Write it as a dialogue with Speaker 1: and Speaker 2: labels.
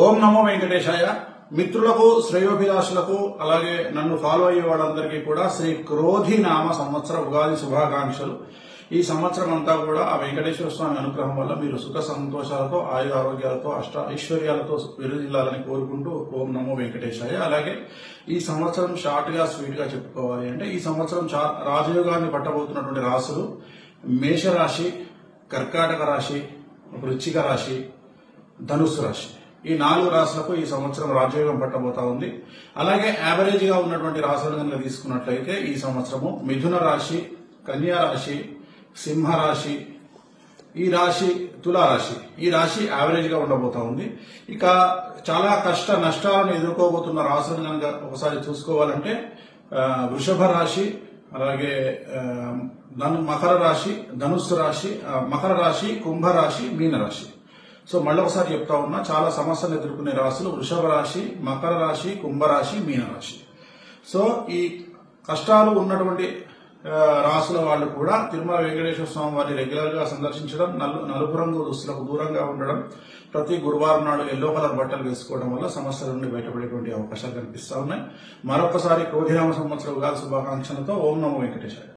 Speaker 1: ఓం నమో వెంకటేశాయ. మిత్రులకు, శ్రేయోభిలాషులకు, అలాగే నన్ను ఫాలో అయ్యే వాళ్ళందరికీ కూడా శ్రీ క్రోధి నామ సంవత్సర ఉగాది శుభాకాంక్షలు. ఈ సంవత్సరం అంతా కూడా ఆ వెంకటేశ్వర స్వామి అనుగ్రహం వల్ల మీరు సుఖ సంతోషాలతో, ఆయుర ఆరోగ్యాలతో, అష్ట ఐశ్వర్యాలతో విరజిల్లాలని కోరుకుంటూ ఓం నమో వెంకటేశాయ. అలాగే ఈ సంవత్సరం షార్ట్ గా స్వీట్ గా చెప్పుకోవాలి అంటే ఈ సంవత్సరం రాజయోగాన్ని పట్టబోతున్నటువంటి రాశులు మేషరాశి, కర్కాటక రాశి, వృశ్చిక రాశి, ధనుస్సు రాశి. ఈ 4 రాశులకు ఈ సంవత్సరం రాజయోగం పట్టబోతా ఉంది. అలాగే యావరేజ్ గా ఉన్నటువంటి రాశులు కనుక తీసుకున్నట్లయితే ఈ సంవత్సరము మిథున రాశి, కన్యా రాశి, సింహ రాశి, ఈ రాశి తులారాశి, ఈ రాశి యావరేజ్ గా ఉండబోతా ఉంది. ఇక చాలా కష్ట నష్టాలను ఎదుర్కోబోతున్న రాశులను కనుక ఒకసారి చూసుకోవాలంటే వృషభ రాశి, అలాగే మకర రాశి, ధనుస్సు రాశి, మకర రాశి, కుంభరాశి, మీనరాశి. సో మళ్ళొకసారి చెప్తా ఉన్నా, చాలా సమస్యలు ఎదుర్కొనే రాశులు వృషభ రాశి, మకర రాశి, కుంభరాశి, మీనరాశి. సో ఈ కష్టాలు ఉన్నటువంటి రాశుల వాళ్ళు కూడా తిరుమల వెంకటేశ్వర స్వామి వారిని రెగ్యులర్ గా సందర్శించడం, నలుపు రంగు దుస్తులకు దూరంగా ఉండడం, ప్రతి గురువారం నాడు ఎల్లో కలర్ బట్టలు వేసుకోవడం వల్ల సమస్యల నుండి బయటపడేటువంటి అవకాశాలు కనిపిస్తా ఉన్నాయి. మరొకసారి క్రోధినామ సంవత్సర ఉగాది శుభాకాంక్షలతో ఓం నమో వెంకటేశాయ.